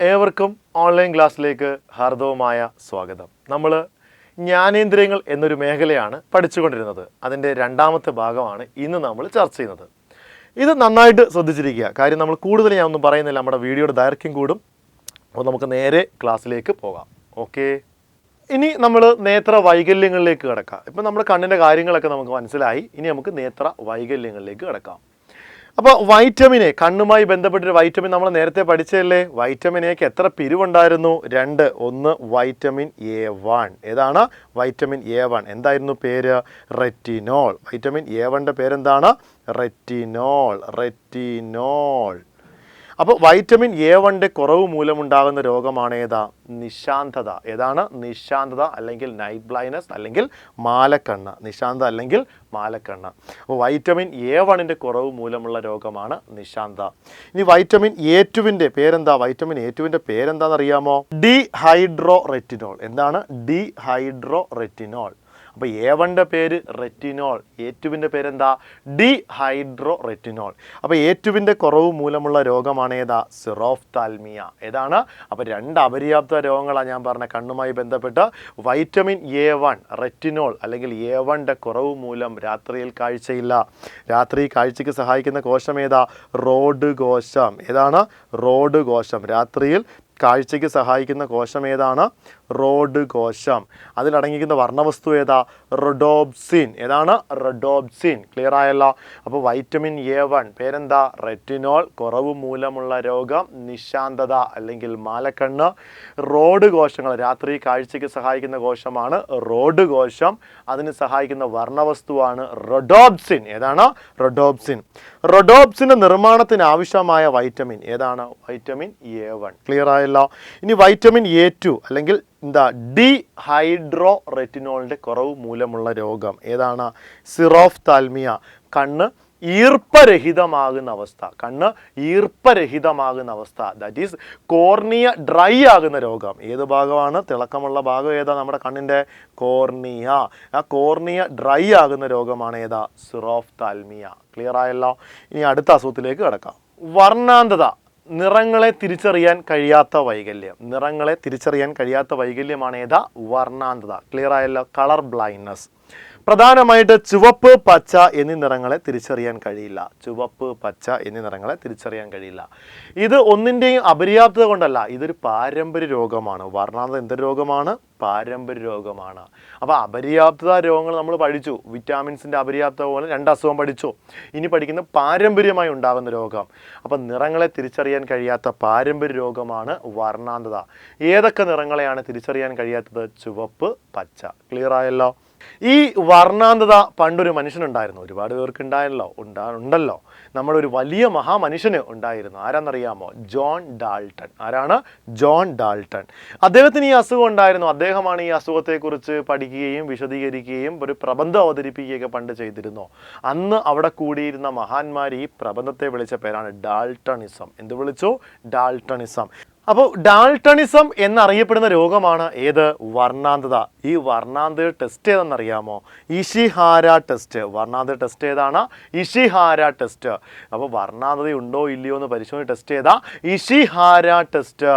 ഏവർക്കും ഓൺലൈൻ ക്ലാസ്സിലേക്ക് ഹാർദവമായ സ്വാഗതം. നമ്മൾ ജ്ഞാനേന്ദ്രിയങ്ങൾ എന്നൊരു മേഖലയാണ് പഠിച്ചുകൊണ്ടിരുന്നത്. അതിൻ്റെ രണ്ടാമത്തെ ഭാഗമാണ് ഇന്ന് നമ്മൾ ചർച്ച ചെയ്യുന്നത്. ഇത് നന്നായിട്ട് ശ്രദ്ധിച്ചിരിക്കുക. കാര്യം നമ്മൾ കൂടുതൽ ഞാൻ ഒന്നും പറയുന്നില്ല, നമ്മുടെ വീഡിയോയുടെ ദൈർഘ്യം കൂടും. അപ്പോൾ നമുക്ക് നേരെ ക്ലാസ്സിലേക്ക് പോകാം. ഓക്കെ, ഇനി നമ്മൾ നേത്ര വൈകല്യങ്ങളിലേക്ക് കിടക്കാം. ഇപ്പം നമ്മുടെ കണ്ണിൻ്റെ കാര്യങ്ങളൊക്കെ നമുക്ക് മനസ്സിലായി. ഇനി നമുക്ക് നേത്ര വൈകല്യങ്ങളിലേക്ക് കിടക്കാം. അപ്പോൾ വൈറ്റമിൻ എ, കണ്ണുമായി ബന്ധപ്പെട്ടൊരു വൈറ്റമിൻ നമ്മൾ നേരത്തെ പഠിച്ചതല്ലേ. വൈറ്റമിൻ എക്ക് എത്ര പിരിവുണ്ടായിരുന്നു? 2. ഒന്ന് വൈറ്റമിൻ A1. ഏതാണ് വൈറ്റമിൻ A1? എന്തായിരുന്നു പേര്? റെറ്റിനോൾ. വൈറ്റമിൻ A1ൻ്റെ പേരെന്താണ്? റെറ്റിനോൾ. അപ്പോൾ വൈറ്റമിൻ A1ൻ്റെ കുറവ് മൂലമുണ്ടാകുന്ന രോഗമാണ് ഏതാ? നിശാന്തത. ഏതാണ്? നിശാന്തത അല്ലെങ്കിൽ നൈറ്റ് ബ്ലൈൻഡ്നസ് അല്ലെങ്കിൽ മാലക്കണ്ണ്. നിശാന്തത അല്ലെങ്കിൽ മാലക്കണ്ണ്. അപ്പോൾ വൈറ്റമിൻ A1ൻ്റെ കുറവ് മൂലമുള്ള രോഗമാണ് നിശാന്തത. ഇനി വൈറ്റമിൻ A2ൻ്റെ പേരെന്താ? വൈറ്റമിൻ A2ൻ്റെ പേരെന്താണെന്ന് അറിയാമോ? Dehydroretinol. എന്താണ്? Dehydroretinol. അപ്പോൾ A1ൻ്റെ പേര് റെറ്റിനോൾ, A2ൻ്റെ പേരെന്താ? Dehydroretinol. അപ്പോൾ A2ൻ്റെ കുറവ് മൂലമുള്ള രോഗമാണ് ഏതാ? സിറോഫ്താൽമിയ. ഏതാണ്? അപ്പോൾ 2 അപര്യാപ്ത രോഗങ്ങളാണ് ഞാൻ പറഞ്ഞ കണ്ണുമായി ബന്ധപ്പെട്ട്. വൈറ്റമിൻ A1 റെറ്റിനോൾ അല്ലെങ്കിൽ A1ൻ്റെ കുറവ് മൂലം രാത്രിയിൽ കാഴ്ചയില്ല. രാത്രി കാഴ്ചയ്ക്ക് സഹായിക്കുന്ന കോശം ഏതാ? റോഡ് കോശം. ഏതാണ്? റോഡ് കോശം. രാത്രിയിൽ കാഴ്ചയ്ക്ക് സഹായിക്കുന്ന കോശം ഏതാണ്? റോഡ് കോശം. അതിലടങ്ങിയിരിക്കുന്ന വർണ്ണവസ്തു ഏതാ? റൊഡോപ്സിൻ. ഏതാണ്? റൊഡോപ്സിൻ. ക്ലിയർ ആയല്ലോ? അപ്പോൾ വൈറ്റമിൻ A1 പേരെന്താ? റെറ്റിനോൾ. കുറവ് മൂലമുള്ള രോഗം നിശാന്തത അല്ലെങ്കിൽ മാലക്കണ്ണ്. റോഡ് കോശങ്ങൾ, രാത്രി കാഴ്ചയ്ക്ക് സഹായിക്കുന്ന കോശമാണ് റോഡ് കോശം. അതിന് സഹായിക്കുന്ന വർണ്ണവസ്തുവാണ് റൊഡോപ്സിൻ. ഏതാണ്? റൊഡോപ്സിൻ. റൊഡോപ്സിൻ്റെ നിർമ്മാണത്തിന് ആവശ്യമായ വൈറ്റമിൻ ഏതാണ്? Vitamin A1. ക്ലിയർ ആയല്ലോ? ഇനി വൈറ്റമിൻ A2 അല്ലെങ്കിൽ എന്താ? ഡീഹൈഡ്രോ റെറ്റിനോളിൻ്റെ കുറവ് മൂലമുള്ള രോഗം ഏതാണ്? സിറോഫ്താൽമിയ. കണ്ണ് ഈർപ്പരഹിതമാകുന്ന അവസ്ഥ. കണ്ണ് ഈർപ്പരഹിതമാകുന്ന അവസ്ഥ. ദാറ്റ് ഈസ് കോർണിയ ഡ്രൈ ആകുന്ന രോഗം. ഏത് ഭാഗമാണ്? തിളക്കമുള്ള ഭാഗം ഏതാ? നമ്മുടെ കണ്ണിൻ്റെ കോർണിയ. ആ കോർണിയ ഡ്രൈ ആകുന്ന രോഗമാണ് ഏതാ? സിറോഫ്താൽമിയ. ക്ലിയർ ആയല്ലോ? ഇനി അടുത്ത അസുഖത്തിലേക്ക് കിടക്കാം. വർണ്ണാന്തത, നിറങ്ങളെ തിരിച്ചറിയാൻ കഴിയാത്ത വൈകല്യം. നിറങ്ങളെ തിരിച്ചറിയാൻ കഴിയാത്ത വൈകല്യമാണ് ഏതാ? വർണ്ണാന്തത. ക്ലിയർ ആയല്ലോ? Colour blindness. പ്രധാനമായിട്ട് ചുവപ്പ്, പച്ച എന്നീ നിറങ്ങളെ തിരിച്ചറിയാൻ കഴിയില്ല. ചുവപ്പ്, പച്ച എന്നീ നിറങ്ങളെ തിരിച്ചറിയാൻ കഴിയില്ല. ഇത് ഒന്നിൻ്റെയും അപര്യാപ്തത കൊണ്ടല്ല, ഇതൊരു പാരമ്പര്യ രോഗമാണ്. വർണ്ണാന്തത എന്തൊരു രോഗമാണ്? പാരമ്പര്യ രോഗമാണ്. അപ്പോൾ അപര്യാപ്തത രോഗങ്ങൾ നമ്മൾ പഠിച്ചു. വിറ്റാമിൻസിൻ്റെ അപര്യാപ്തത പോലെ 2 അസുഖം പഠിച്ചു. ഇനി പഠിക്കുന്ന പാരമ്പര്യമായി ഉണ്ടാകുന്ന രോഗം. അപ്പം നിറങ്ങളെ തിരിച്ചറിയാൻ കഴിയാത്ത പാരമ്പര്യ രോഗമാണ് വർണ്ണാന്തത. ഏതൊക്കെ നിറങ്ങളെയാണ് തിരിച്ചറിയാൻ കഴിയാത്തത്? ചുവപ്പ്, പച്ച. ക്ലിയർ ആയല്ലോ? ഈ വർണ്ണാന്തത പണ്ടൊരു മനുഷ്യനുണ്ടായിരുന്നു. ഒരുപാട് പേർക്ക് ഉണ്ടല്ലോ. നമ്മുടെ ഒരു വലിയ മഹാമനുഷ്യന് ഉണ്ടായിരുന്നു. ആരാന്നറിയാമോ? John Dalton. ആരാണ്? John Dalton. അദ്ദേഹത്തിന് ഈ അസുഖം ഉണ്ടായിരുന്നു. അദ്ദേഹമാണ് ഈ അസുഖത്തെക്കുറിച്ച് പഠിക്കുകയും വിശദീകരിക്കുകയും ഒരു പ്രബന്ധം അവതരിപ്പിക്കുകയൊക്കെ പണ്ട് ചെയ്തിരുന്നു. അന്ന് അവിടെ കൂടിയിരുന്ന മഹാന്മാർ ഈ പ്രബന്ധത്തെ വിളിച്ച പേരാണ് ഡാൾട്ടണിസം. എന്ത് വിളിച്ചു? ഡാൾട്ടണിസം. അപ്പോൾ ഡാൾട്ടണിസം എന്നറിയപ്പെടുന്ന രോഗമാണ് ഏത്? വർണ്ണാന്തത. ഈ വർണ്ണാന്തത ടെസ്റ്റ് ഏതെന്നറിയാമോ? Ishihara test. വർണ്ണാന്തത ടെസ്റ്റ് ഏതാണ്? Ishihara test. അപ്പോൾ വർണ്ണാന്തത ഉണ്ടോ ഇല്ലയോ എന്ന് പരിശോധന ടെസ്റ്റ് ഏതാ? Ishihara test.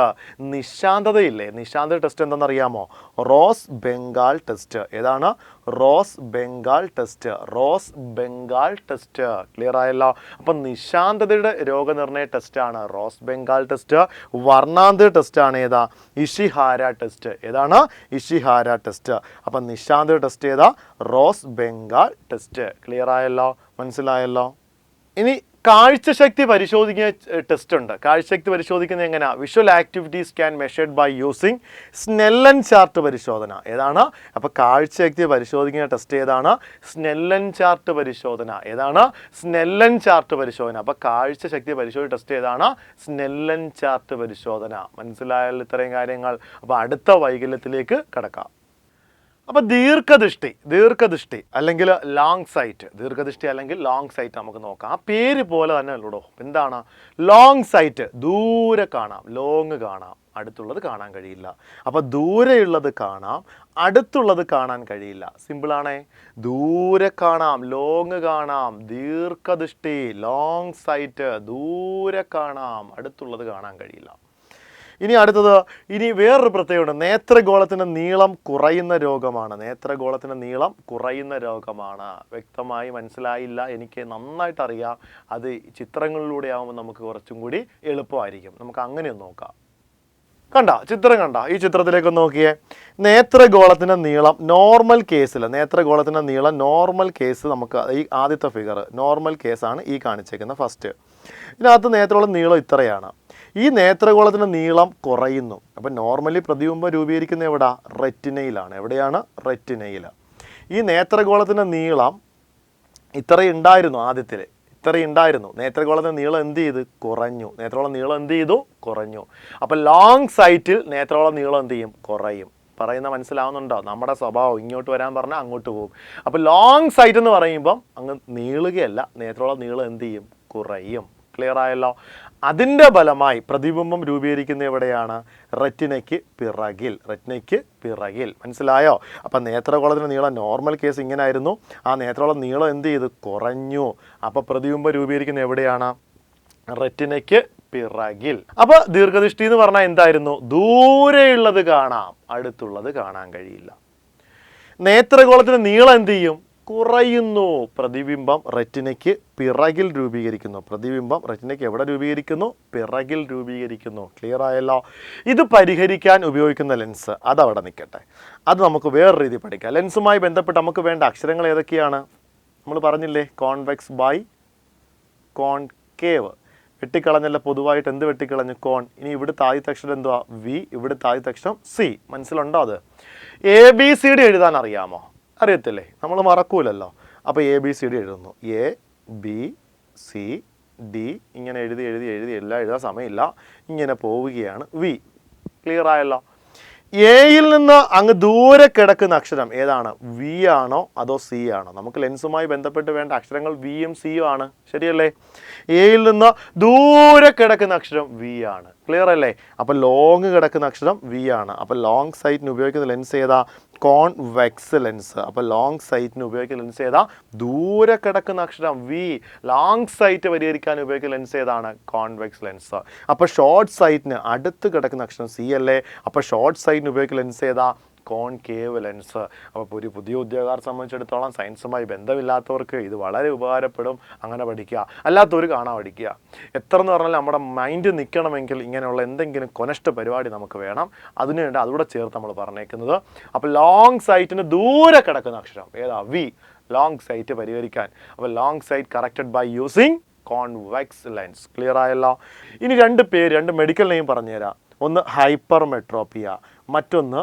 നിശാന്തതയില്ലേ? നിശാന്തത ടെസ്റ്റ് എന്താണെന്നറിയാമോ? Rose bengal test. ഏതാണ്? Rose bengal test. Rose bengal test. Clear ആയല്ലോ? അപ്പം നിശാന്തതയുടെ രോഗനിർണയ ടെസ്റ്റാണ് റോസ് ബംഗാൾ ടെസ്റ്റ്. വർണ്ണാന്തത ടെസ്റ്റാണ് ഏതാ? Ishihara test. ഏതാണ്? Ishihara test. അപ്പം നിശാന്തത ടെസ്റ്റ് ഏതാ? Rose bengal test. ക്ലിയർ ആയല്ലോ? മനസ്സിലായല്ലോ? ഇനി കാഴ്ചശക്തി പരിശോധിക്കുന്ന ടെസ്റ്റ് ഉണ്ട്. കാഴ്ചശക്തി പരിശോധിക്കുന്നത് എങ്ങനെയാ? Visual activity scan measured by using Snellen chart പരിശോധന. ഏതാണ്? അപ്പോൾ കാഴ്ചശക്തി പരിശോധിക്കുന്ന ടെസ്റ്റ് ഏതാണ്? സ്നെല്ലൻ ചാർട്ട് പരിശോധന. ഏതാണ്? സ്നെല്ലൻ ചാർട്ട് പരിശോധന. അപ്പോൾ കാഴ്ചശക്തി പരിശോധന ടെസ്റ്റ് ഏതാണ്? സ്നെല്ലൻ ചാർട്ട് പരിശോധന. മനസ്സിലായാലും ഇത്രയും കാര്യങ്ങൾ. അപ്പോൾ അടുത്ത വൈകല്യത്തിലേക്ക് കടക്കാം. അപ്പോൾ ദീർഘദൃഷ്ടി അല്ലെങ്കിൽ ലോങ് സൈറ്റ്. ദീർഘദൃഷ്ടി അല്ലെങ്കിൽ ലോങ് സൈറ്റ് നമുക്ക് നോക്കാം. ആ പേര് പോലെ തന്നെ ഉള്ളൂ. എന്താണ്? Long site. ദൂരെ കാണാം, ലോങ് കാണാം, അടുത്തുള്ളത് കാണാൻ കഴിയില്ല. അപ്പോൾ ദൂരെയുള്ളത് കാണാം, അടുത്തുള്ളത് കാണാൻ കഴിയില്ല. സിമ്പിളാണേ. ദൂരെ കാണാം, ലോങ് കാണാം. ദീർഘദൃഷ്ടി, ലോങ് സൈറ്റ്. ദൂരെ കാണാം, അടുത്തുള്ളത് കാണാൻ കഴിയില്ല. ഇനി അടുത്തത്, ഇനി വേറൊരു പ്രത്യേകത, നേത്രഗോളത്തിൻ്റെ നീളം കുറയുന്ന രോഗമാണ്. നേത്രഗോളത്തിൻ്റെ നീളം കുറയുന്ന രോഗമാണ്. വ്യക്തമായി മനസ്സിലായില്ല, എനിക്ക് നന്നായിട്ട് അറിയാം. അത് ചിത്രങ്ങളിലൂടെ ആകുമ്പോൾ നമുക്ക് കുറച്ചും കൂടി എളുപ്പമായിരിക്കും. നമുക്ക് അങ്ങനെയൊന്ന് നോക്കാം. കണ്ട ചിത്രം കണ്ട, ഈ ചിത്രത്തിലേക്ക് നോക്കിയേ. നേത്രഗോളത്തിൻ്റെ നീളം നോർമൽ കേസിൽ, നേത്രഗോളത്തിൻ്റെ നീളം നോർമൽ കേസ്, നമുക്ക് ഈ ആദ്യത്തെ ഫിഗർ നോർമൽ കേസാണ് ഈ കാണിച്ചേക്കുന്നത് ഫസ്റ്റ്. ഇതിനകത്ത് നേത്രഗോള നീളം ഇത്രയാണ്. ഈ നേത്രഗോളത്തിൻ്റെ നീളം കുറയുന്നു. അപ്പം നോർമലി പ്രതിബിംബം രൂപീകരിക്കുന്ന എവിടെ? റെറ്റിനയിലാണ്. എവിടെയാണ്? റെറ്റിനയിൽ. ഈ നേത്രഗോളത്തിൻ്റെ നീളം ഇത്രയുണ്ടായിരുന്നു, ആദ്യത്തിൽ ഇത്രയുണ്ടായിരുന്നു. നേത്രഗോളത്തിൻ്റെ നീളം എന്ത് ചെയ്ത്? കുറഞ്ഞു. നേത്രഗോള നീളം എന്ത് ചെയ്തു? കുറഞ്ഞു. അപ്പം ലോങ് സൈറ്റിൽ നേത്രഗോള നീളം എന്ത് ചെയ്യും? കുറയും. പറയുന്ന മനസ്സിലാവുന്നുണ്ടോ? നമ്മുടെ സ്വഭാവം ഇങ്ങോട്ട് വരാൻ പറഞ്ഞാൽ അങ്ങോട്ട് പോകും. അപ്പോൾ ലോങ് സൈറ്റ് എന്ന് പറയുമ്പം അങ്ങ് നീളുകയല്ല, നേത്രഗോള നീളം എന്ത് ചെയ്യും? കുറയും. ക്ലിയർ ആയല്ലോ? അതിൻ്റെ ഫലമായി പ്രതിബിംബം രൂപീകരിക്കുന്ന എവിടെയാണ്? റെറ്റിനയ്ക്ക് പിറകിൽ. റെറ്റിനയ്ക്ക് പിറകിൽ. മനസ്സിലായോ? അപ്പം നേത്രഗോളത്തിൻ്റെ നീളം നോർമൽ കേസ് ഇങ്ങനെ ആയിരുന്നു. ആ നേത്രഗോള നീളം എന്ത് ചെയ്ത്? കുറഞ്ഞു. അപ്പോൾ പ്രതിബിംബം രൂപീകരിക്കുന്ന എവിടെയാണ്? റെറ്റിനയ്ക്ക് പിറകിൽ. അപ്പോൾ ദീർഘദൃഷ്ടി എന്ന് പറഞ്ഞാൽ എന്തായിരുന്നു? ദൂരെയുള്ളത് കാണാം, അടുത്തുള്ളത് കാണാൻ കഴിയില്ല. നേത്രഗോളത്തിൻ്റെ നീളം എന്ത് ചെയ്യും? കുറയുന്നു. പ്രതിബിംബം റെറ്റിനയ്ക്ക് പിറകിൽ രൂപീകരിക്കുന്നു. പ്രതിബിംബം റെറ്റിനയ്ക്ക് എവിടെ രൂപീകരിക്കുന്നു? പിറകിൽ രൂപീകരിക്കുന്നു. ക്ലിയർ ആയല്ലോ? ഇത് പരിഹരിക്കാൻ ഉപയോഗിക്കുന്ന ലെൻസ് അതവിടെ നിൽക്കട്ടെ, അത് നമുക്ക് വേറെ രീതി പഠിക്കാം. ലെൻസുമായി ബന്ധപ്പെട്ട് നമുക്ക് വേണ്ട അക്ഷരങ്ങൾ ഏതൊക്കെയാണ്? നമ്മൾ പറഞ്ഞില്ലേ, കോൺവെക്സ് ബൈ കോൺകേവ്. വെട്ടിക്കളഞ്ഞല്ല, പൊതുവായിട്ട് എന്ത് വെട്ടിക്കളഞ്ഞു? കോൺ. ഇനി ഇവിടുത്തെ ആദ്യത്തെ അക്ഷരം എന്തുവാ? വി. ഇവിടുത്തെ ആദ്യത്തെ അക്ഷരം സി. മനസ്സിലുണ്ടോ? അത് ABCD എഴുതാൻ അറിയാമോ? അറിയത്തില്ലേ? നമ്മൾ മറക്കൂലല്ലോ. അപ്പോൾ ABCD എഴുതുന്നു. ABCD ഇങ്ങനെ എഴുതി എഴുതി എഴുതി എല്ലാം എഴുതാൻ സമയമില്ല, ഇങ്ങനെ പോവുകയാണ്. വി. ക്ലിയർ ആയല്ലോ? എയിൽ നിന്ന് അങ്ങ് ദൂരെ കിടക്കുന്ന അക്ഷരം ഏതാണ്? വി ആണോ അതോ സി ആണോ? നമുക്ക് ലെൻസുമായി ബന്ധപ്പെട്ട് വേണ്ട അക്ഷരങ്ങൾ വിയും സിയും ആണ്. ശരിയല്ലേ? എയിൽ നിന്ന് ദൂരെ കിടക്കുന്ന അക്ഷരം വി ആണ്. ക്ലിയർ അല്ലേ? അപ്പോൾ ലോങ് കിടക്കുന്ന അക്ഷരം വി ആണ്. അപ്പോൾ ലോങ് സൈറ്റിന് ഉപയോഗിക്കുന്ന ലെൻസ് ഏതാ? Convex lens. അപ്പോൾ ലോങ് സൈറ്റിന് ഉപയോഗിക്കുന്ന ലെൻസ് ഏതാ? ദൂരെ കിടക്കുന്ന അക്ഷരം വി. ലോങ് സൈറ്റ് പരിഹരിക്കാൻ ഉപയോഗിക്കുന്ന ലെൻസ് ഏതാണ്? Convex lens. അപ്പോൾ ഷോർട്ട് സൈറ്റിന് അടുത്ത് കിടക്കുന്ന അക്ഷരം സി അല്ലേ? അപ്പോൾ ഷോർട്ട് സൈറ്റിന് ഉപയോഗിക്കുന്ന ലെൻസ് ഏതാ? Concave lens. അപ്പോൾ ഒരു പുതിയ ഉദ്യോഗക്കാരെ സംബന്ധിച്ചിടത്തോളം സയൻസുമായി ബന്ധമില്ലാത്തവർക്ക് ഇത് വളരെ ഉപകാരപ്പെടും. അങ്ങനെ പഠിക്കുക, അല്ലാത്തവർ കാണാൻ പഠിക്കുക. എത്ര എന്ന് പറഞ്ഞാൽ നമ്മുടെ മൈൻഡ് നിൽക്കണമെങ്കിൽ ഇങ്ങനെയുള്ള എന്തെങ്കിലും കൊനഷ്ട പരിപാടി നമുക്ക് വേണം. അതിനുവേണ്ടി അതുകൂടെ ചേർത്ത് നമ്മൾ പറഞ്ഞേക്കുന്നത്. അപ്പോൾ ലോങ് സൈറ്റിന് ദൂരെ കിടക്കുന്ന അക്ഷരം ഏതാ? വി. ലോങ് സൈറ്റ് പരിഹരിക്കാൻ. അപ്പോൾ long sight corrected by using convex lens. Clear ആയല്ലോ? ഇനി രണ്ട് മെഡിക്കൽ നെയിം പറഞ്ഞുതരാം. ഒന്ന് ഹൈപ്പർമെട്രോപ്പിയ, മറ്റൊന്ന്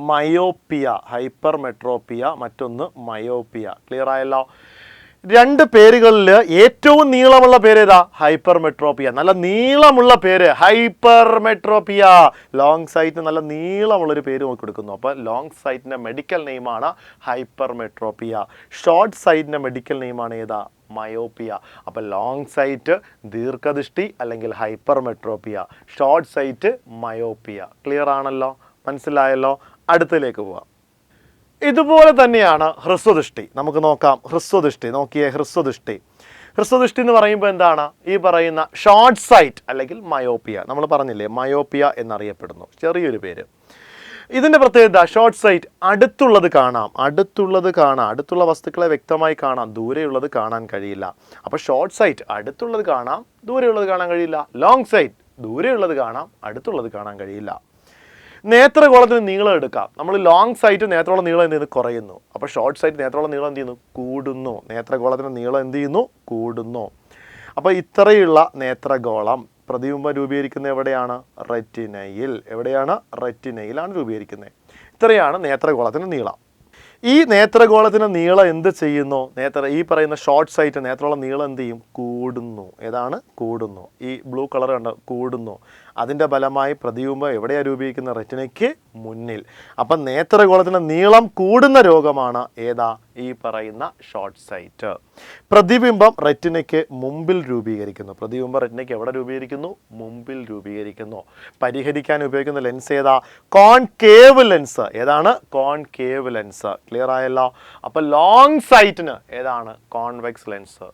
മയോപ്പിയ. ഹൈപ്പർമെട്രോപ്പിയ, മറ്റൊന്ന് മയോപ്പിയ. ക്ലിയർ ആയല്ലോ? രണ്ട് പേരുകളിൽ ഏറ്റവും നീളമുള്ള പേര് ഏതാ? ഹൈപ്പർമെട്രോപ്പിയ. നല്ല നീളമുള്ള പേര് ഹൈപ്പർമെട്രോപ്പിയ. ലോങ് സൈറ്റിന് നല്ല നീളമുള്ളൊരു പേര് നോക്കി കൊടുക്കുന്നു. അപ്പോൾ ലോങ് സൈറ്റിൻ്റെ മെഡിക്കൽ നെയിമാണ് ഹൈപ്പർമെട്രോപ്പിയ. ഷോർട്ട് സൈറ്റിൻ്റെ മെഡിക്കൽ നെയിമാണ് ഏതാ? മയോപ്പിയ. അപ്പോൾ ലോങ് സൈറ്റ് ദീർഘദൃഷ്ടി അല്ലെങ്കിൽ hypermetropia, short sight myopia. Clear ആണല്ലോ? മനസ്സിലായല്ലോ? അടുത്തിലേക്ക് പോവാം. ഇതുപോലെ തന്നെയാണ് ഹ്രസ്വദൃഷ്ടി. നമുക്ക് നോക്കാം. ഹ്രസ്വദൃഷ്ടി നോക്കിയേ. ഹ്രസ്വദൃഷ്ടി എന്ന് പറയുമ്പോൾ എന്താണ്? ഈ പറയുന്ന ഷോർട്ട് സൈറ്റ് അല്ലെങ്കിൽ മയോപ്പിയ. നമ്മൾ പറഞ്ഞില്ലേ, മയോപ്പിയ എന്നറിയപ്പെടുന്നു, ചെറിയൊരു പേര്. ഇതിൻ്റെ പ്രത്യേകത ഷോർട്ട് സൈറ്റ് അടുത്തുള്ളത് കാണാം, അടുത്തുള്ള വസ്തുക്കളെ വ്യക്തമായി കാണാം, ദൂരെയുള്ളത് കാണാൻ കഴിയില്ല. അപ്പോൾ ഷോർട്ട് സൈറ്റ് അടുത്തുള്ളത് കാണാം, ദൂരെയുള്ളത് കാണാൻ കഴിയില്ല. ലോങ് സൈറ്റ് ദൂരെയുള്ളത് കാണാം, അടുത്തുള്ളത് കാണാൻ കഴിയില്ല. നേത്രഗോളത്തിന് നീളം എടുക്കാം. നമ്മൾ ലോങ് സൈറ്റ് നേത്രഗോള നീളം എന്ത് ചെയ്യുന്നു? കുറയുന്നു. അപ്പോൾ ഷോർട്ട് സൈറ്റ് നേത്രഗോള നീളം എന്ത് ചെയ്യുന്നു? കൂടുന്നു. നേത്രഗോളത്തിന് നീളം എന്ത് ചെയ്യുന്നു? കൂടുന്നു. അപ്പോൾ ഇത്രയുള്ള നേത്രഗോളം പ്രതിബിംബം രൂപീകരിക്കുന്നത് എവിടെയാണ്? റെറ്റിനയിൽ. എവിടെയാണ്? റെറ്റിനയിലാണ് രൂപീകരിക്കുന്നത്. ഇത്രയാണ് നേത്രഗോളത്തിൻ്റെ നീളം. ഈ നേത്രഗോളത്തിൻ്റെ നീളം എന്ത് ചെയ്യുന്നു? ഈ പറയുന്ന ഷോർട്ട് സൈറ്റ് നേത്രഗോള നീളം എന്ത് ചെയ്യും? കൂടുന്നു. ഏതാണ്? കൂടുന്നു. ഈ ബ്ലൂ കളർ കണ്ട കൂടുന്നു. അതിൻ്റെ ഫലമായി പ്രതിബിംബം എവിടെയാണ് രൂപീകരിക്കുന്നത്? റെറ്റിനയ്ക്ക് മുന്നിൽ. അപ്പം നേത്രഗോളത്തിൻ്റെ നീളം കൂടുന്ന രോഗമാണ് ഏതാ? ഈ പറയുന്ന ഷോർട്ട് സൈറ്റ്. പ്രതിബിംബം റെറ്റിനയ്ക്ക് മുമ്പിൽ രൂപീകരിക്കുന്നു. പ്രതിബിംബം റെറ്റിനയ്ക്ക് എവിടെ രൂപീകരിക്കുന്നു? മുമ്പിൽ രൂപീകരിക്കുന്നു. പരിഹരിക്കാൻ ഉപയോഗിക്കുന്ന ലെൻസ് ഏതാ? Concave lens. ഏതാണ്? Concave lens. ക്ലിയർ ആയല്ലോ? അപ്പോൾ ലോങ് സൈറ്റിന് ഏതാണ്? Convex lens.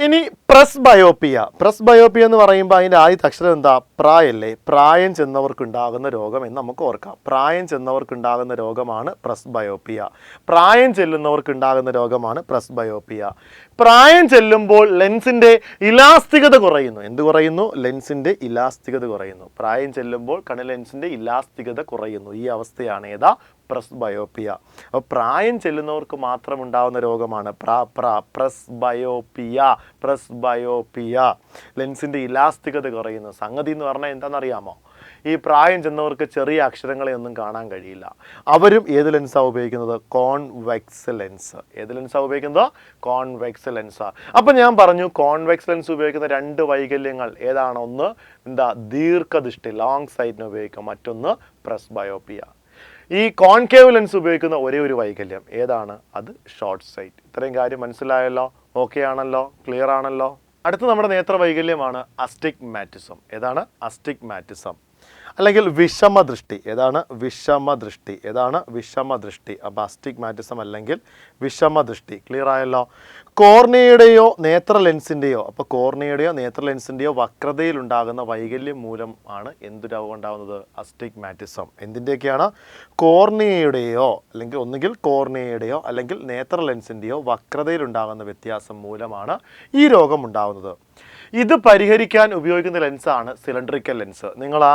ഇനി പ്രസ് ബയോപ്പിയ എന്ന് പറയുമ്പോൾ അതിൻ്റെ ആദ്യത്തെ അക്ഷരം എന്താ? പ്രായല്ലേ? പ്രായം ചെന്നവർക്കുണ്ടാകുന്ന രോഗം എന്ന് നമുക്ക് ഓർക്കാം. പ്രായം ചെന്നവർക്കുണ്ടാകുന്ന രോഗമാണ് പ്രസ് ബയോപ്പിയ. പ്രായം ചെല്ലുന്നവർക്കുണ്ടാകുന്ന രോഗമാണ് പ്രസ് ബയോപ്പിയ. പ്രായം ചെല്ലുമ്പോൾ ലെൻസിൻ്റെ ഇലാസ്തികത കുറയുന്നു. എന്ത് കുറയുന്നു? ലെൻസിൻ്റെ ഇലാസ്തികത കുറയുന്നു. പ്രായം ചെല്ലുമ്പോൾ കണ്ണിലെ ലെൻസിൻ്റെ ഇലാസ്തികത കുറയുന്നു. ഈ അവസ്ഥയാണ് ഏതാ? പ്രസ് ബയോപ്പിയ. അപ്പോൾ പ്രായം ചെല്ലുന്നവർക്ക് മാത്രം ഉണ്ടാകുന്ന രോഗമാണ് പ്രസ് ബയോപ്പിയ. ലെൻസിൻ്റെ ഇലാസ്തികത കുറയുന്നു. സംഗതി എന്ന് പറഞ്ഞാൽ എന്താണെന്നറിയാമോ? ഈ പ്രായം ചെന്നവർക്ക് ചെറിയ അക്ഷരങ്ങളെ ഒന്നും കാണാൻ കഴിയില്ല. അവരും ഏത് ലെൻസാണ് ഉപയോഗിക്കുന്നത്? Convex lens. ഏത് ലെൻസാണ് ഉപയോഗിക്കുന്നത്? കോൺവെക്സ് ലെൻസാണ്. അപ്പം ഞാൻ പറഞ്ഞു കോൺവെക്സ് ലെൻസ് ഉപയോഗിക്കുന്ന 2 വൈകല്യങ്ങൾ ഏതാണ്? ഒന്ന് ദീർഘദൃഷ്ടി, ലോങ് സൈറ്റിന് ഉപയോഗിക്കും. മറ്റൊന്ന് പ്രസ് ബയോപ്പിയ. ഈ കോൺകേവ് ലെൻസ് ഉപയോഗിക്കുന്ന ഒരേ ഒരു വൈകല്യം ഏതാണ്? അത് ഷോർട്ട് സൈറ്റ്. ഇത്രയും കാര്യം മനസ്സിലായല്ലോ? ഓക്കെ ആണല്ലോ? ക്ലിയർ ആണല്ലോ? അടുത്ത നമ്മുടെ നേത്ര വൈകല്യമാണ് അസ്റ്റിഗ്മാറ്റിസം. ഏതാണ്? അസ്റ്റിഗ്മാറ്റിസം അല്ലെങ്കിൽ വിഷമദൃഷ്ടി. ഏതാണ്? വിഷമദൃഷ്ടി. അപ്പോൾ അസ്റ്റിഗ്മാറ്റിസം അല്ലെങ്കിൽ വിഷമദൃഷ്ടി. ക്ലിയർ ആയല്ലോ? കോർണിയയുടെയോ നേത്ര ലെൻസിൻ്റെയോ വക്രതയിലുണ്ടാകുന്ന വൈകല്യം മൂലം ആണ് എന്ത് രോഗം ഉണ്ടാകുന്നത്? അസ്റ്റിഗ്മാറ്റിസം. എന്തിൻ്റെയൊക്കെയാണ്? കോർണിയയുടെയോ അല്ലെങ്കിൽ നേത്ര ലെൻസിൻ്റെയോ വക്രതയിലുണ്ടാകുന്ന വ്യത്യാസം മൂലമാണ് ഈ രോഗം ഉണ്ടാകുന്നത്. ഇത് പരിഹരിക്കാൻ ഉപയോഗിക്കുന്ന ലെൻസാണ് സിലിണ്ടറിക്കൽ ലെൻസ്. നിങ്ങൾ ആ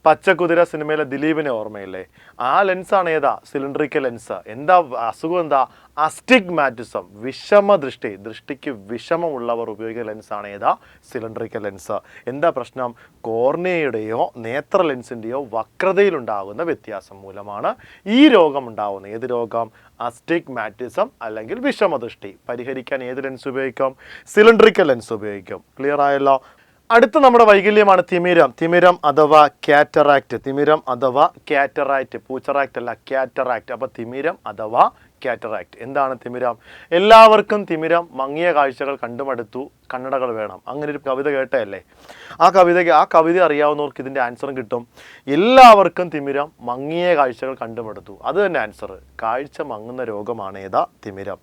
പച്ചക്കുതിര സിനിമയിലെ ദിലീപിനെ ഓർമ്മയില്ലേ? ആ ലെൻസാണ് ഏതാ? Cylindrical lens. എന്താ അസുഖം? എന്താ? അസ്റ്റിഗ്മാറ്റിസം, വിഷമദൃഷ്ടി. ദൃഷ്ടിക്ക് വിഷമമുള്ളവർ ഉപയോഗിക്കുന്ന ലെൻസാണ് ഏതാ? Cylindrical lens. എന്താ പ്രശ്നം? കോർണിയയുടെയോ നേത്ര ലെൻസിൻ്റെയോ വക്രതയിലുണ്ടാകുന്ന വ്യത്യാസം മൂലമാണ് ഈ രോഗം ഉണ്ടാകുന്നത്. ഏത് രോഗം? അസ്റ്റിഗ്മാറ്റിസം അല്ലെങ്കിൽ വിഷമദൃഷ്ടി. പരിഹരിക്കാൻ ഏത് ലെൻസ് ഉപയോഗിക്കും? സിലിണ്ടറിക്കൽ ലെൻസ് ഉപയോഗിക്കും. ക്ലിയർ ആയല്ലോ? അടുത്ത നമ്മുടെ വൈകല്യമാണ് തിമിരം അഥവാ കാറ്ററാക്റ്റ്. പൂച്ചറാക്റ്റ് അല്ല, കാറ്ററാക്റ്റ്. അപ്പോൾ തിമിരം അഥവാ കാറ്ററാക്റ്റ്. എന്താണ് തിമിരം? എല്ലാവർക്കും തിമിരം മങ്ങിയ കാഴ്ചകൾ കണ്ടുമടുത്തു, കണ്ണടകൾ വേണം. അങ്ങനെ ഒരു കവിത കേട്ടതല്ലേ? ആ കവിത അറിയാവുന്നവർക്ക് ഇതിൻ്റെ ആൻസറും കിട്ടും. എല്ലാവർക്കും തിമിരം മങ്ങിയ കാഴ്ചകൾ കണ്ടുമടുത്തു. അത് തന്നെ ആൻസർ. കാഴ്ച മങ്ങുന്ന രോഗമാണ് ഏതാ? തിമിരം.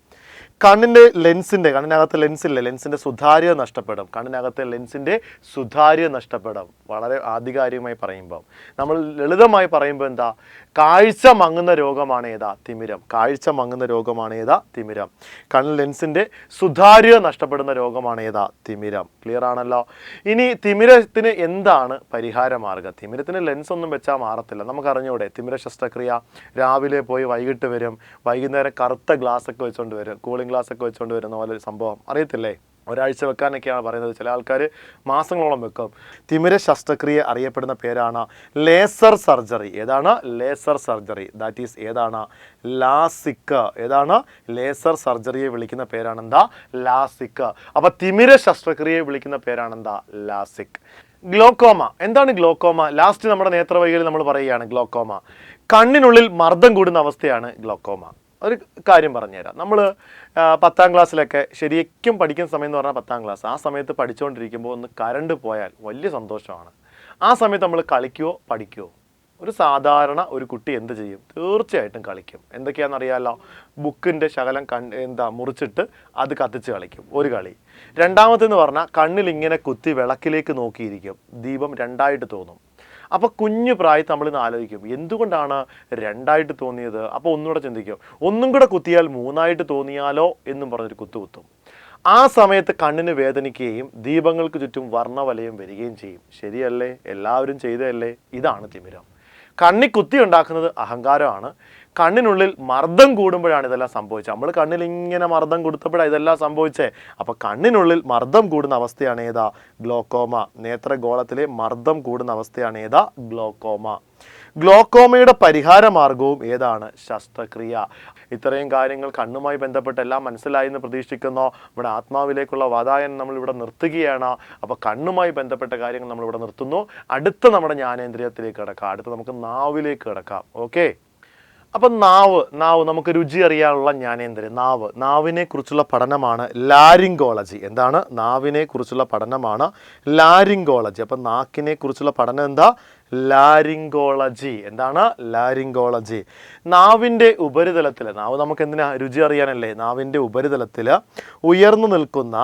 കണ്ണിനകത്ത് ലെൻസിൻ്റെ സുതാര്യത നഷ്ടപ്പെടും. വളരെ ആധികാരികമായി പറയുമ്പോൾ, നമ്മൾ ലളിതമായി പറയുമ്പോൾ എന്താ? കാഴ്ച മങ്ങുന്ന രോഗമാണ് ഏതാ? തിമിരം. കണ്ണിൽ ലെൻസിൻ്റെ സുതാര്യത നഷ്ടപ്പെടുന്ന രോഗമാണ് ഏതാ? തിമിരം. ക്ലിയർ ആണല്ലോ? ഇനി തിമിരത്തിന് എന്താണ് പരിഹാര മാർഗം? തിമിരത്തിന് ലെൻസ് ഒന്നും വെച്ചാൽ മാറത്തില്ല. നമുക്കറിഞ്ഞൂടെ? തിമിര ശസ്ത്രക്രിയ രാവിലെ പോയി വൈകിട്ട് വരും, വൈകുന്നേരം കറുത്ത ഗ്ലാസ്സൊക്കെ വെച്ചുകൊണ്ട് വരും, കൂളിംഗ് ഗ്ലാസ്സൊക്കെ വെച്ചുകൊണ്ട് വരുന്ന പോലെ ഒരു സംഭവം അറിയത്തില്ലേ? ഒരാഴ്ച വെക്കാനൊക്കെയാണ് പറയുന്നത്. ചില ആൾക്കാർ മാസങ്ങളോളം വെക്കും. തിമിര ശസ്ത്രക്രിയ അറിയപ്പെടുന്ന പേരാണ് ലേസർ സർജറി. ഏതാണ്? Laser surgery. ദാറ്റ് ഈസ് ഏതാണ്? ലാസിക്. ഏതാണ്? ലേസർ സർജറിയെ വിളിക്കുന്ന പേരാണ് എന്താ? ലാസിക്. അപ്പോൾ തിമിര ശസ്ത്രക്രിയയെ വിളിക്കുന്ന പേരാണ് എന്താ? ലാസിക്. ഗ്ലോക്കോമ. എന്താണ് ഗ്ലോക്കോമ? ലാസ്റ്റ് നമ്മുടെ നേത്രവൈകല്യം നമ്മൾ പറയുകയാണ് ഗ്ലോക്കോമ. കണ്ണിനുള്ളിൽ മർദ്ദം കൂടുന്ന അവസ്ഥയാണ് ഗ്ലോക്കോമ. ഒരു കാര്യം പറഞ്ഞുതരാം. നമ്മൾ 10ാം ക്ലാസ്സിലൊക്കെ ശരിക്കും പഠിക്കുന്ന സമയം എന്ന് പറഞ്ഞാൽ 10ാം ക്ലാസ്. ആ സമയത്ത് പഠിച്ചുകൊണ്ടിരിക്കുമ്പോൾ ഒന്ന് കറണ്ട് പോയാൽ വലിയ സന്തോഷമാണ്. ആ സമയത്ത് നമ്മൾ കളിക്കുമോ പഠിക്കുമോ? ഒരു സാധാരണ ഒരു കുട്ടി എന്ത് ചെയ്യും? തീർച്ചയായിട്ടും കളിക്കും. എന്തൊക്കെയാണെന്നറിയാമല്ലോ? ബുക്കിൻ്റെ ശകലം മുറിച്ചിട്ട് അത് കത്തിച്ച് കളിക്കും. ഒരു കളി. രണ്ടാമത്തെന്ന് പറഞ്ഞാൽ കണ്ണിൽ ഇങ്ങനെ കുത്തി വിളക്കിലേക്ക് നോക്കിയിരിക്കും. ദീപം 2ആയിട്ട് തോന്നും. അപ്പോൾ കുഞ്ഞു പ്രായത്തിൽ നമ്മളിന്ന് ആലോചിക്കും എന്തുകൊണ്ടാണ് 2ആയിട്ട് തോന്നിയത്. അപ്പോൾ ഒന്നുകൂടെ ചിന്തിക്കും, ഒന്നും കൂടെ കുത്തിയാൽ 3ആയിട്ട് തോന്നിയാലോ എന്നും പറഞ്ഞൊരു കുത്തുകുത്തും. ആ സമയത്ത് കണ്ണിന് വേദനിക്കുകയും ദീപങ്ങൾക്ക് ചുറ്റും വർണ്ണവലയം വരികയും ചെയ്യും. ശരിയല്ലേ? എല്ലാവരും ചെയ്തതല്ലേ? ഇതാണ് തിമിരം. കണ്ണി കുത്തി ഉണ്ടാക്കുന്നത് അഹങ്കാരമാണ്. കണ്ണിനുള്ളിൽ മർദ്ദം കൂടുമ്പോഴാണ് ഇതെല്ലാം സംഭവിച്ചത്. നമ്മൾ കണ്ണിൽ ഇങ്ങനെ മർദ്ദം കൊടുത്തപ്പോഴാണ് ഇതെല്ലാം സംഭവിച്ചേ. അപ്പോൾ കണ്ണിനുള്ളിൽ മർദ്ദം കൂടുന്ന അവസ്ഥയാണ് ഏതാ? ഗ്ലോക്കോമ. നേത്രഗോളത്തിലെ മർദ്ദം കൂടുന്ന അവസ്ഥയാണ് ഏതാ? ഗ്ലോക്കോമ. ഗ്ലോക്കോമയുടെ പരിഹാര മാർഗവും ഏതാണ്? ശസ്ത്രക്രിയ. ഇത്രയും കാര്യങ്ങൾ കണ്ണുമായി ബന്ധപ്പെട്ട് എല്ലാം മനസ്സിലായി എന്ന് പ്രതീക്ഷിക്കുന്നു. നമ്മുടെ ആത്മാവിലേക്കുള്ള വാതായനം നമ്മളിവിടെ നിർത്തുകയാണ്. അപ്പോൾ കണ്ണുമായി ബന്ധപ്പെട്ട കാര്യങ്ങൾ നമ്മളിവിടെ നിർത്തുന്നു. അടുത്ത നമ്മുടെ ജ്ഞാനേന്ദ്രിയത്തിലേക്ക് കിടക്കാം. അടുത്ത നമുക്ക് നാവിലേക്ക് കിടക്കാം. ഓക്കെ? അപ്പം നാവ് നമുക്ക് രുചി അറിയാനുള്ള ജ്ഞാനേന്ദ്രിയം. നാവിനെ കുറിച്ചുള്ള പഠനമാണ് ലാരിങ്കോളജി. എന്താണ്? നാവിനെ കുറിച്ചുള്ള പഠനമാണ് ലാരിങ്കോളജി. അപ്പം നാക്കിനെ കുറിച്ചുള്ള പഠനം എന്താ? ലാരിങ്കോളജി. എന്താണ്? ലാരിങ്കോളജി. നാവിൻ്റെ ഉപരിതലത്തിൽ, നാവ് നമുക്ക് എന്തിനാ? രുചി അറിയാനല്ലേ? നാവിൻ്റെ ഉപരിതലത്തിൽ ഉയർന്നു നിൽക്കുന്ന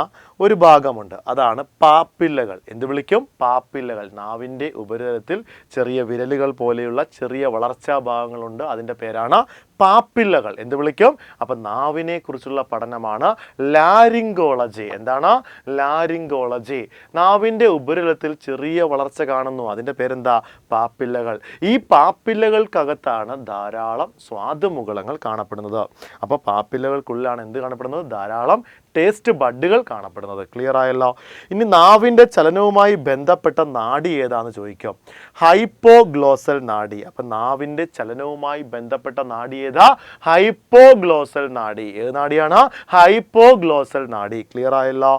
ഒരു ഭാഗമുണ്ട്, അതാണ് പാപ്പില്ലകൾ. എന്ത് വിളിക്കും? പാപ്പില്ലകൾ. നാവിൻ്റെ ഉപരിതലത്തിൽ ചെറിയ വിരലുകൾ പോലെയുള്ള ചെറിയ വളർച്ചാ ഭാഗങ്ങളുണ്ട്, അതിൻ്റെ പേരാണ് പാപ്പില്ലകൾ. എന്ത് വിളിക്കും? അപ്പം നാവിനെ കുറിച്ചുള്ള പഠനമാണ് ലാരിങ്കോളജി. എന്താണ്? ലാരിങ്കോളജി. നാവിൻ്റെ ഉപരിതലത്തിൽ ചെറിയ വളർച്ച കാണുന്നു, അതിൻ്റെ പേരെന്താ? പാപ്പില്ലകൾ. ഈ പാപ്പില്ലകൾക്കകത്താണ് ധാരാളം സ്വാദുമുകളങ്ങൾ കാണപ്പെടുന്നത്. അപ്പോൾ പാപ്പില്ലകൾക്കുള്ളിലാണ് എന്ത് കാണപ്പെടുന്നത്? ധാരാളം ടേസ്റ്റ് ബഡുകൾ കാണപ്പെടുന്നത്. ക്ലിയർ ആയല്ലോ? ഇനി നാവിൻ്റെ ചലനവുമായി ബന്ധപ്പെട്ട നാഡി ഏതാന്ന് ചോദിക്കും. ഹൈപ്പോഗ്ലോസൽ നാഡി. അപ്പം നാവിൻ്റെ ചലനവുമായി ബന്ധപ്പെട്ട നാഡി ഏതാ? ഹൈപ്പോഗ്ലോസൽ നാഡി. ഏത് നാഡിയാണ്? ഹൈപ്പോഗ്ലോസൽ നാഡി. ക്ലിയർ ആയല്ലോ?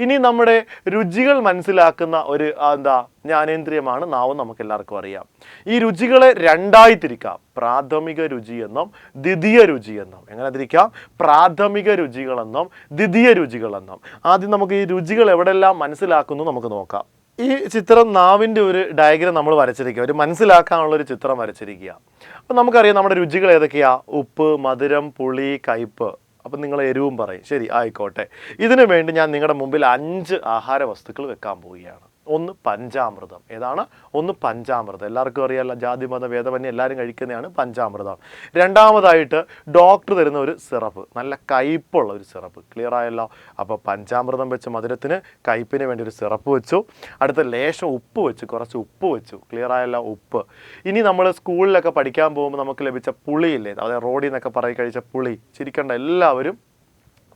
ഇനി നമ്മുടെ രുചികൾ മനസ്സിലാക്കുന്ന ഒരു ജ്ഞാനേന്ദ്രിയമാണ് നാവ്, നമുക്ക് എല്ലാവർക്കും അറിയാം. ഈ രുചികളെ രണ്ടായി തിരിക്കാം, പ്രാഥമിക രുചി എന്നും ദ്വിതീയ രുചി എന്നും. എങ്ങനെ തിരിക്കാം? പ്രാഥമിക രുചികളെന്നും ദ്വിതീയ രുചികളെന്നും. ആദ്യം നമുക്ക് ഈ രുചികൾ എവിടെല്ലാം മനസ്സിലാക്കുന്നു നമുക്ക് നോക്കാം. ഈ ചിത്രം നാവിൻ്റെ ഒരു ഡയഗ്രം നമ്മൾ വരച്ചിരിക്കുക, ഒരു മനസ്സിലാക്കാനുള്ളൊരു ചിത്രം വരച്ചിരിക്കുക. അപ്പം നമുക്കറിയാം നമ്മുടെ രുചികൾ ഏതൊക്കെയാ? ഉപ്പ്, മധുരം, പുളി, കയ്പ്പ്. അപ്പം നിങ്ങൾ എരിവും പറയും. ശരി, ആയിക്കോട്ടെ. ഇതിനു വേണ്ടി ഞാൻ നിങ്ങളുടെ മുമ്പിൽ 5 ആഹാര വസ്തുക്കൾ വെക്കാൻ പോവുകയാണ്. ഒന്ന് പഞ്ചാമൃതം. ഏതാണ്? ഒന്ന് പഞ്ചാമൃതം. എല്ലാവർക്കും അറിയാമല്ലോ, ജാതി മത ഭേദമന്യേ എല്ലാവരും കഴിക്കുന്നതാണ് പഞ്ചാമൃതം. രണ്ടാമതായിട്ട് ഡോക്ടർ തരുന്ന ഒരു സിറപ്പ്, നല്ല കയ്പുള്ള ഒരു സിറപ്പ്. ക്ലിയർ ആയല്ലോ? അപ്പോൾ പഞ്ചാമൃതം വെച്ച് മധുരത്തിന്, കയ്പിന് വേണ്ടി ഒരു സിറപ്പ് വെച്ചു. അടുത്ത ലേശം ഉപ്പ് വെച്ചു, കുറച്ച് ഉപ്പ് വെച്ചു. ക്ലിയർ ആയല്ലോ? ഉപ്പ്. ഇനി നമ്മൾ സ്കൂളിലൊക്കെ പഠിക്കാൻ പോകുമ്പോൾ നമുക്ക് ലഭിച്ച പുളിയില്ലേ, അതായത് റോഡിൽ നിന്നൊക്കെ പറയി കഴിച്ച പുളി, ചിരിക്കേണ്ട, എല്ലാവരും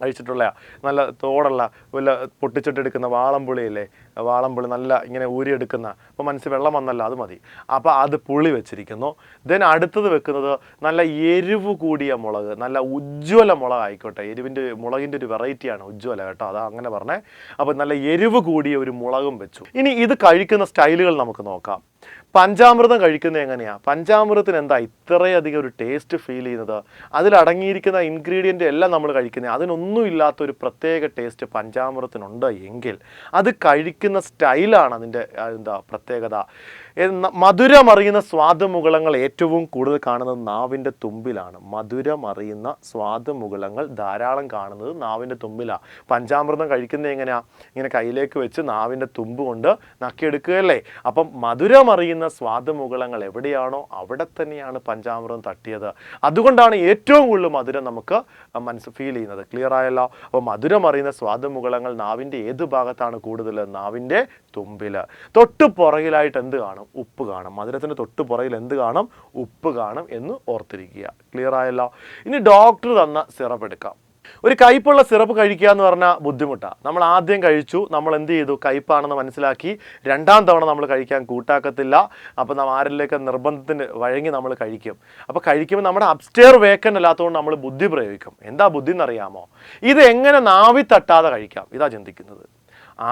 കഴിച്ചിട്ടുള്ള നല്ല തോടുള്ള വല്ല പൊട്ടിച്ചിട്ടെടുക്കുന്ന വാളംപുളിയില്ലേ, വാളംപുളി നല്ല ഇങ്ങനെ ഊരിയെടുക്കുന്ന, അപ്പോൾ മനസ്സിൽ വെള്ളം വന്നല്ലോ, അത് മതി. അപ്പോൾ അത് പുളി വെച്ചിരിക്കുന്നു. ദെൻ അടുത്തത് വെക്കുന്നത് നല്ല എരിവ് കൂടിയ മുളക്, നല്ല ഉജ്ജ്വല മുളക് ആയിക്കോട്ടെ. മുളകിൻ്റെ ഒരു വെറൈറ്റിയാണ് ഉജ്ജ്വല, കേട്ടോ, അതാ അങ്ങനെ പറഞ്ഞേ. അപ്പോൾ നല്ല എരിവ് കൂടിയ ഒരു മുളകും വെച്ചു. ഇനി ഇത് കഴിക്കുന്ന സ്റ്റൈലുകൾ നമുക്ക് നോക്കാം. പഞ്ചാമൃതം കഴിക്കുന്നത് എങ്ങനെയാണ്? പഞ്ചാമൃതത്തിന് എന്താ ഇത്രയധികം ഒരു ടേസ്റ്റ് ഫീൽ ചെയ്യുന്നത്? അതിലടങ്ങിയിരിക്കുന്ന ഇൻഗ്രീഡിയൻ്റ് എല്ലാം നമ്മൾ കഴിക്കുന്നത്, അതിനൊന്നും ഇല്ലാത്തൊരു പ്രത്യേക ടേസ്റ്റ് പഞ്ചാമൃതത്തിനുണ്ട് എങ്കിൽ അത് കഴിക്കുന്ന സ്റ്റൈലാണ് അതിൻ്റെ പ്രത്യേകത. മധുരമറിയുന്ന സ്വാദുമുകളങ്ങൾ ഏറ്റവും കൂടുതൽ കാണുന്നത് നാവിൻ്റെ തുമ്പിലാണ്. മധുരമറിയുന്ന സ്വാദുമുകളങ്ങൾ ധാരാളം കാണുന്നത് നാവിൻ്റെ തുമ്പിലാണ്. പഞ്ചാമൃതം കഴിക്കുന്നത് എങ്ങനെയാണ്? ഇങ്ങനെ കയ്യിലേക്ക് വെച്ച് നാവിൻ്റെ തുമ്പ് കൊണ്ട് നക്കിയെടുക്കുകയല്ലേ. അപ്പം മധുരമറിയുന്ന സ്വാദുമുകളങ്ങൾ എവിടെയാണോ അവിടെ തന്നെയാണ് പഞ്ചാമൃതം തട്ടിയത്. അതുകൊണ്ടാണ് ഏറ്റവും കൂടുതൽ മധുരം നമുക്ക് ഫീൽ ചെയ്യുന്നത്. ക്ലിയർ ആയല്ലോ? അപ്പോൾ മധുരമറിയുന്ന സ്വാദുമുകളങ്ങൾ നാവിൻ്റെ ഏത് ഭാഗത്താണ് കൂടുതൽ? നാവിൻ്റെ തുമ്പിൽ. തൊട്ട് പുറകിലായിട്ട് എന്ത് കാണും? ഉപ്പ് കാണും. മധുരത്തിൻ്റെ തൊട്ട് പുറകിൽ എന്ത് കാണും? ഉപ്പ് കാണും എന്ന് ഓർത്തിരിക്കുക. ക്ലിയർ ആയല്ലോ? ഇനി ഡോക്ടർ തന്ന സിറപ്പ് എടുക്കാം. ഒരു കയ്പുള്ള സിറപ്പ് കഴിക്കുക എന്ന് പറഞ്ഞാൽ ബുദ്ധിമുട്ടാണ്. നമ്മൾ ആദ്യം കഴിച്ചു, നമ്മൾ എന്ത് ചെയ്തു? കയ്പാണെന്ന് മനസ്സിലാക്കി. രണ്ടാം തവണ നമ്മൾ കഴിക്കാൻ കൂട്ടാക്കത്തില്ല. അപ്പോൾ നമ്മൾ ആരിലേക്ക് നിർബന്ധത്തിന് വഴങ്ങി നമ്മൾ കഴിക്കും. അപ്പോൾ കഴിക്കുമ്പോൾ നമ്മുടെ അപ്സ്റ്റെയർ വേക്കൻ്റ് അല്ലാത്തതുകൊണ്ട് നമ്മൾ ബുദ്ധി പ്രയോഗിക്കും. എന്താ ബുദ്ധി എന്നറിയാമോ? ഇത് എങ്ങനെ നാവി തട്ടാതെ കഴിക്കാം, ഇതാ ചിന്തിക്കുന്നത്.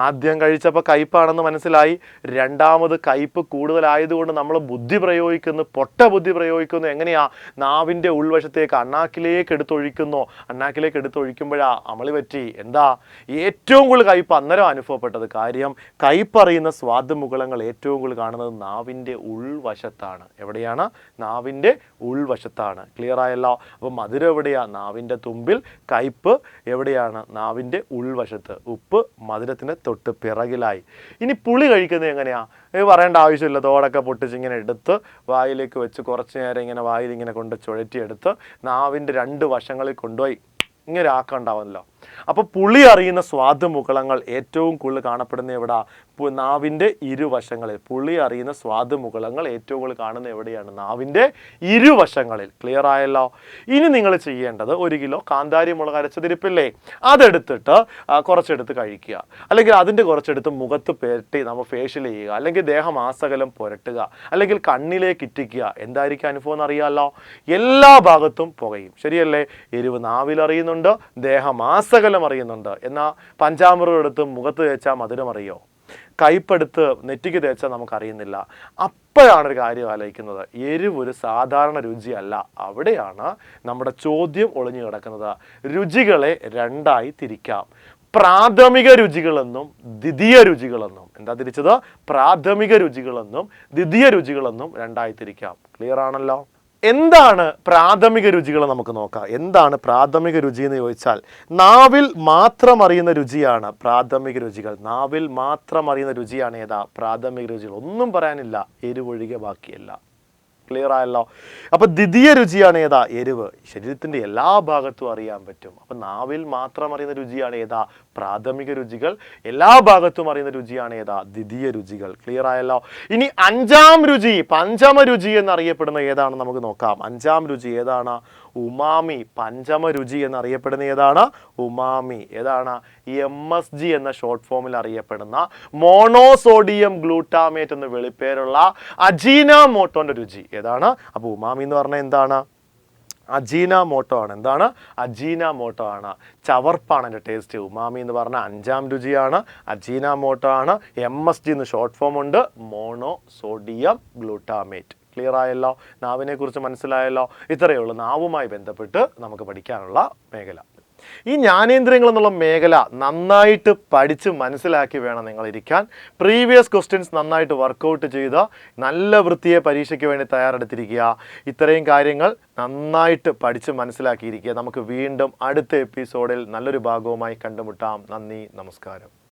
ആദ്യം കഴിച്ചപ്പോൾ കയ്പാണെന്ന് മനസ്സിലായി. രണ്ടാമത് കയ്പ് കൂടുതലായതുകൊണ്ട് നമ്മൾ ബുദ്ധി പ്രയോഗിക്കുന്നു, പൊട്ട ബുദ്ധി പ്രയോഗിക്കുന്നു. എങ്ങനെയാ? നാവിൻ്റെ ഉൾവശത്തേക്ക് അണ്ണാക്കിലേക്ക് എടുത്തൊഴിക്കുന്നു. അണ്ണാക്കിലേക്ക് എടുത്തൊഴിക്കുമ്പോഴാ അമളി പറ്റി. എന്താ? ഏറ്റവും കൂടുതൽ കയ്പ് അന്നേരം അനുഭവപ്പെട്ടത്. കാര്യം കയ്പറിയുന്ന സ്വാദുമുകളങ്ങൾ ഏറ്റവും കൂടുതൽ കാണുന്നത് നാവിൻ്റെ ഉൾവശത്താണ്. എവിടെയാണ്? നാവിൻ്റെ ഉൾവശത്താണ്. ക്ലിയർ ആയല്ലോ? അപ്പോൾ മധുരം എവിടെയാണ്? നാവിൻ്റെ തുമ്പിൽ. കയ്പ് എവിടെയാണ്? നാവിൻ്റെ ഉൾവശത്ത്. ഉപ്പ് മധുരത്തിന് തൊട്ട് പിറകിലായി. ഇനി പുളി കഴിക്കുന്നത് എങ്ങനെയാ? പറയേണ്ട ആവശ്യമില്ല. തോടൊക്കെ പൊട്ടിച്ചിങ്ങനെ എടുത്ത് വായിലേക്ക് വെച്ച് കുറച്ച് നേരം ഇങ്ങനെ വായിൽ ഇങ്ങനെ കൊണ്ട് ചുഴറ്റിയെടുത്ത് നാവിൻ്റെ 2 വശങ്ങളിൽ കൊണ്ടുപോയി ഇങ്ങനെ ആക്കണ്ടാവുമല്ലോ. അപ്പോൾ പുളി അറിയുന്ന സ്വാദുമുകളങ്ങൾ ഏറ്റവും കൂടുതൽ കാണപ്പെടുന്ന എവിടാ? നാവിൻ്റെ ഇരുവശങ്ങളിൽ. പുളി അറിയുന്ന സ്വാദുമുകളങ്ങൾ ഏറ്റവും കൂടുതൽ കാണുന്ന എവിടെയാണ്? നാവിൻ്റെ ഇരുവശങ്ങളിൽ. ക്ലിയർ ആയല്ലോ? ഇനി നിങ്ങൾ ചെയ്യേണ്ടത് 1 കിലോ കാന്താരി മുളക് അരച്ചതിരിപ്പില്ലേ, അതെടുത്തിട്ട് കുറച്ചെടുത്ത് കഴിക്കുക. അല്ലെങ്കിൽ അതിൻ്റെ കുറച്ചെടുത്ത് മുഖത്ത് പുരട്ടി നമ്മൾ ഫേഷ്യൽ ചെയ്യുക. അല്ലെങ്കിൽ ദേഹമാസകലം പുരട്ടുക. അല്ലെങ്കിൽ കണ്ണിലേക്ക് ഇറ്റിക്കുക. എന്തായിരിക്കും അനുഭവം എന്നറിയാമല്ലോ? എല്ലാ ഭാഗത്തും പുകയും. ശരിയല്ലേ? എരിവ് നാവിലറിയുന്നുണ്ട്, ദേഹമാസകലം അറിയുന്നുണ്ട്. എന്നാൽ പഞ്ചാമൃതം എടുത്ത് മുഖത്ത് തേച്ചാൽ മധുരം അറിയോ? കയ്പെടുത്ത് നെറ്റിക്ക് തേച്ചാൽ നമുക്കറിയുന്നില്ല. അപ്പോഴാണ് ഒരു കാര്യം ആലോചിക്കുന്നത്, എരിവ് ഒരു സാധാരണ രുചിയല്ല. അവിടെയാണ് നമ്മുടെ ചോദ്യം ഒളിഞ്ഞു കിടക്കുന്നത്. രുചികളെ 2ആയി തിരിക്കാം. പ്രാഥമിക രുചികളെന്നും ദ്വിതീയ രുചികളെന്നും. എന്താ തിരിച്ചത്? പ്രാഥമിക രുചികളെന്നും ദ്വിതീയ രുചികളെന്നും 2ആയി തിരിക്കാം. ക്ലിയർ ആണല്ലോ? എന്താണ് പ്രാഥമിക രുചികൾ നമുക്ക് നോക്കാം. എന്താണ് പ്രാഥമിക രുചി എന്ന് ചോദിച്ചാൽ നാവിൽ മാത്രം അറിയുന്ന രുചിയാണ് പ്രാഥമിക രുചികൾ. നാവിൽ മാത്രം അറിയുന്ന രുചിയാണ് ഏതാ പ്രാഥമിക രുചികൾ. ഒന്നും പറയാനില്ല, എരിവൊഴികെ ബാക്കിയല്ല. ക്ലിയർ ആയല്ലോ. അപ്പം ദ്വിതീയ രുചിയാണ് ഏതാ എരിവ്. ശരീരത്തിൻ്റെ എല്ലാ ഭാഗത്തും അറിയാൻ പറ്റും. അപ്പം നാവിൽ മാത്രം അറിയുന്ന രുചിയാണ് ഏതാ പ്രാഥമിക രുചികൾ. എല്ലാ ഭാഗത്തും അറിയുന്ന രുചിയാണ് ഏതാ ദ്വിതീയ രുചികൾ. ക്ലിയർ ആയല്ലോ. ഇനി അഞ്ചാം രുചി, പഞ്ചമ രുചി എന്നറിയപ്പെടുന്ന ഏതാണ് നമുക്ക് നോക്കാം. അഞ്ചാം രുചി ഏതാണ്? ഉമാമി. പഞ്ചമ രുചി എന്നറിയപ്പെടുന്ന ഏതാണ്? ഉമാമി. ഏതാണ്? MSG എന്ന ഷോർട്ട് ഫോമിൽ അറിയപ്പെടുന്ന മോണോസോഡിയം ഗ്ലൂട്ടാമേറ്റ് എന്ന വെളിപ്പേരുള്ള അജീനമോട്ടോന്റെ രുചി ഏതാണ്? അപ്പോൾ ഉമാമി എന്ന് പറഞ്ഞാൽ എന്താണ്? അജീനമോട്ടോ ആണ്. എന്താണ്? അജീനമോട്ടോ ആണ്. ചവർപ്പാണ് എൻ്റെ ടേസ്റ്റ്. ഉമാമി എന്ന് പറഞ്ഞാൽ അഞ്ചാം രുചിയാണ്, അജീനമോട്ടോ ആണ്. MSG എന്ന് ഷോർട്ട് ഫോം ഉണ്ട്, മോണോസോഡിയം ഗ്ലൂട്ടാമേറ്റ്. ക്ലിയർ ആയല്ലോ. നാവിനെ കുറിച്ച് മനസ്സിലായല്ലോ. ഇത്രയേ ഉള്ളൂ നാവുമായി ബന്ധപ്പെട്ട് നമുക്ക് പഠിക്കാനുള്ള മേഖല. ഈ ജ്ഞാനേന്ദ്രിയങ്ങൾ എന്നുള്ള മേഖല നന്നായിട്ട് പഠിച്ച് മനസ്സിലാക്കി വേണം നിങ്ങൾ ഇരിക്കാൻ. പ്രീവിയസ് ക്വസ്റ്റ്യൻസ് നന്നായിട്ട് വർക്കൗട്ട് ചെയ്ത് നല്ല വൃത്തിയെ പരീക്ഷയ്ക്ക് വേണ്ടി തയ്യാറെടുത്തിരിക്കുക. ഇത്രയും കാര്യങ്ങൾ നന്നായിട്ട് പഠിച്ച് മനസ്സിലാക്കിയിരിക്കുക. നമുക്ക് വീണ്ടും അടുത്ത എപ്പിസോഡിൽ നല്ലൊരു ഭാഗവുമായി കണ്ടുമുട്ടാം. നന്ദി, നമസ്കാരം.